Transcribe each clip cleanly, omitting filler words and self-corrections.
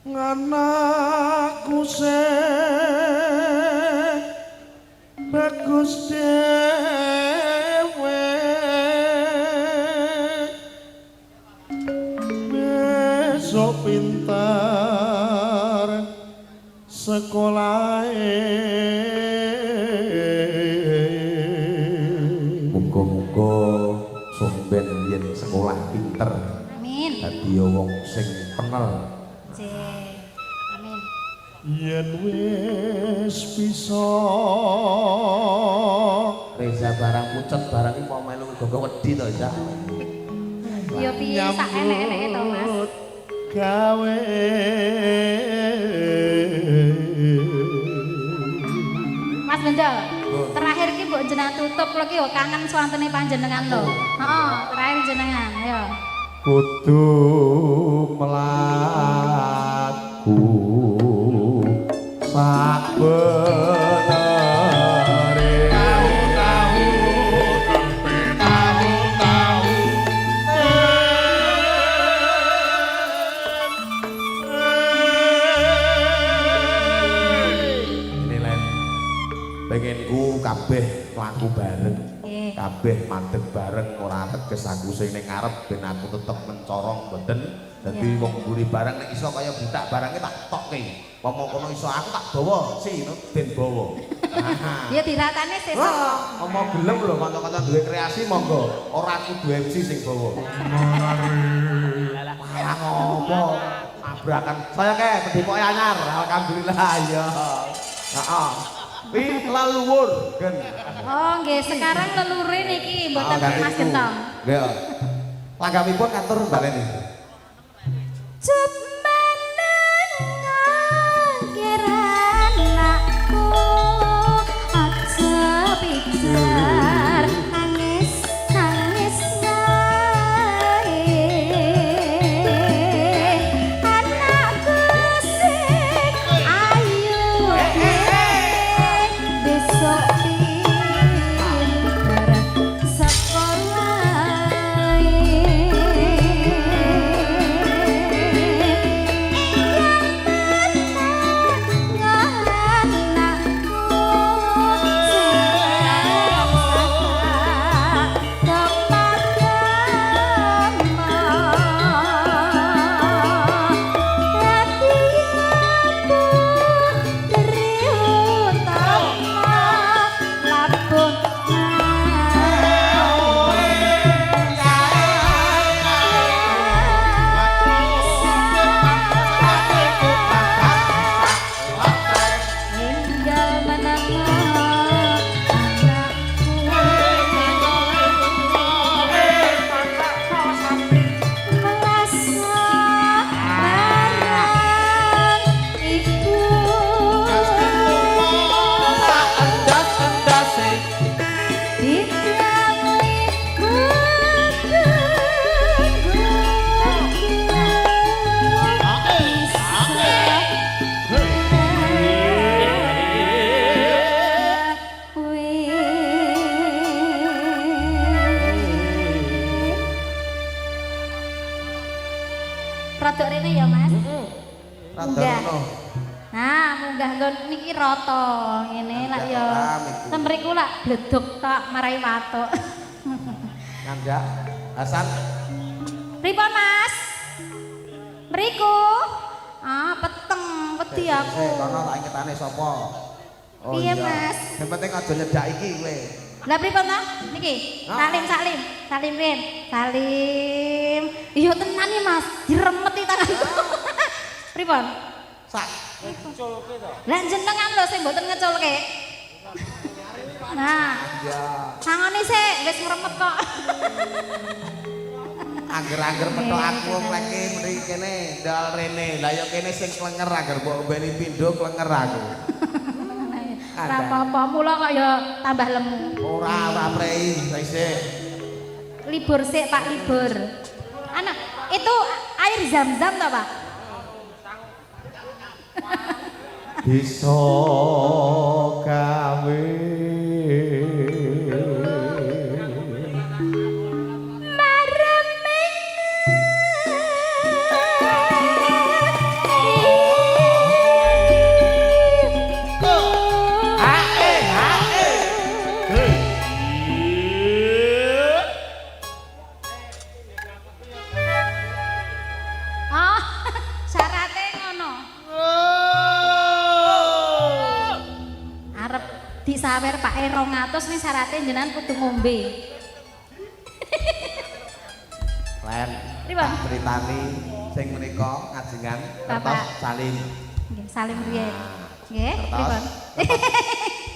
anakku sing bagus dewe besok pintar sekolah muga-muga somben yen sekolah pinter amin dadi wong sing kenal amin yen wis bisa Reza barang pucet barang iki mau melu gogo wedi to ya ya piye sak enek-eneke to Mas gawe Mas Bendol terakhir ki mbok jenengan tutup lho ki yo kangen swantene panjenengan lho heeh terakhir jenengan ayo kudu mlaku sabenere tahu-tahu tempe tahu-tahu ini Len pengenku kabeh mlaku bareng kabeh mandeg bareng ora teges aku sing ning ngarep ben aku tetep mencorong mboten dadi wong mburi bareng nek iso kaya butak barangnya tak tokke pomong kono iso aku tak bawa sih ben bawa ya diratane sesuk ngomong gelem lho kanca-kanca duwe kreasi monggo ora kudu MC sing bawa alah ngopo abrakan saya kayak pedipok anyar alhamdulillah ya heeh pi leluhur gen oh nggih sekarang lelure niki mboten Mas Gentong nggih langgamipun kantor baleni rodok rene ya Mas munggah nah munggah nggon niki rata ngene lak ya temriku lak bleduk tok marai watuk Nanda Hasan pripun Mas mriku peteng wedi aku kono tak ingetane sapa piye Mas yang penting aja nyedak iki kowe lah pripun ta niki salim Rin salim iya tenan iki Mas diremeti tanganku pripun sak ngeculke to lah jenengan lho sing mboten ngeculke nah iya sangone sik wis ngremet kok angger-angger petok aku mleke mriki kene ndal rene lah ya kene sing klenger angger mbok mbeni pindho klenger aku ora apa-apa mula kok ya tambah lemu ora prei isih libur sik Pak libur anak itu air zam-zam toh Pak bisa gawe mareming sawer pake 200 ning syaratnya jenengan kudu ngombe. Len. Pripun? Critani sing menika ngajengan kertas salim. Nggih, salim riyen. Nggih, Kertas. pripun?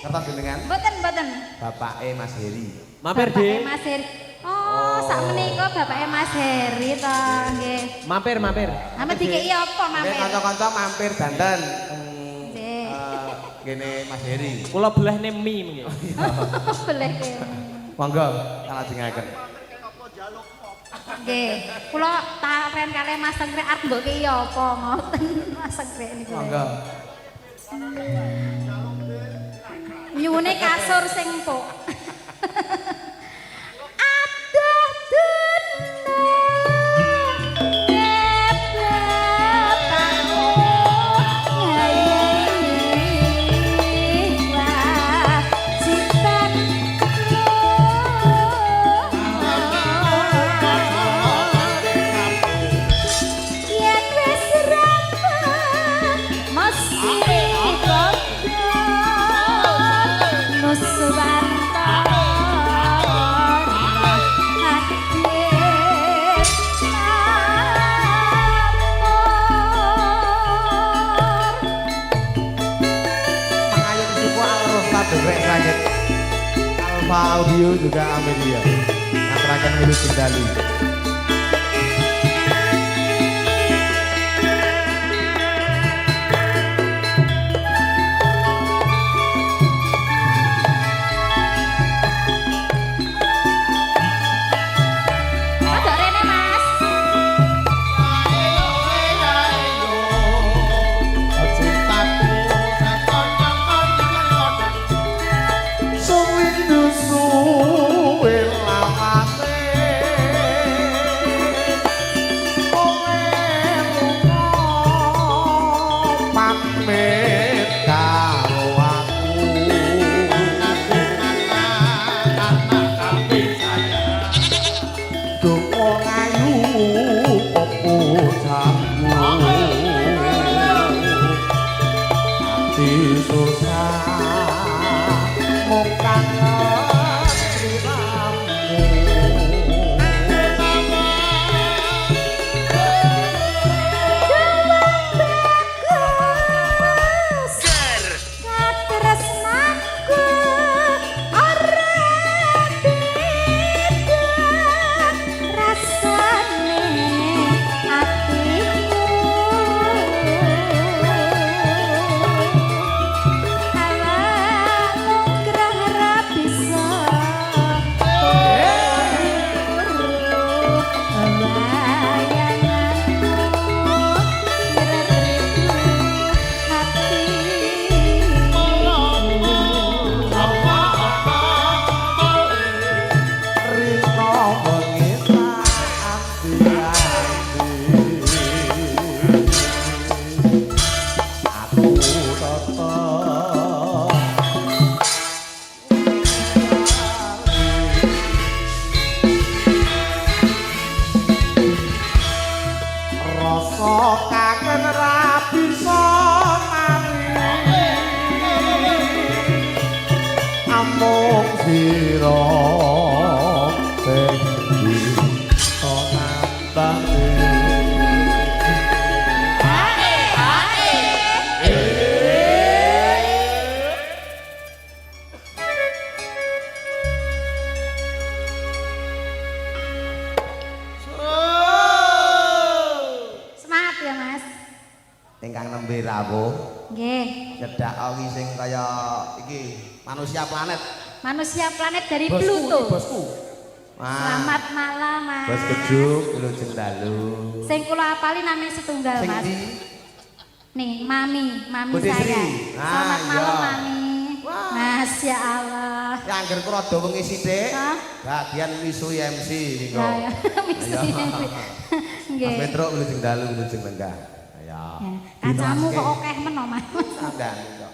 Kertas jenengan Mboten. bapake Mas Heri. Mampir, Bapake Dik. Mas Heri. Oh, sak menika bapake Mas Heri to, nggih. Mampir. Ame dikeki apa Nggih mampir? kanca-kanca mampir dandan. Nggih. Gene Mas Heri. Kula belehne mie mengki. Boleh ke. Monggo kalajengaken. Nggih, kula taren kalih Mas Tengkrek arep mbok ki apa ngoten Mas Tengkrek niku. Monggo. Nyuwune kasur sing empuk. Aduh Degrek sakit Alfa Audio juga Amelia ngaturaken Wilu Jendali. Ada rene Mas. Ingkang nembe rawuh. Nggih. Cedak awi sing kaya iki manusia planet. Manusia planet dari Bosku, Pluto. Bosku. Selamat malam, Mas. Bos Kejuk, Wilu Jendalu. Sing kula apali namanya setunggal, Sing Mas. di Nih, Mami Budi saya. Sri. Selamat Ah, malam, iya. Mami. Wah. Masya Allah. ya angger ku rada wengi sithik. Hah? Bagian misui MC niku. Ya, ya. Misteri. Nggih. Mas Petro Wilu Jendalu, Wilu Jenenggah. Ya. Ya, kacamu kok okeh men, Mas. Sampeyan kok.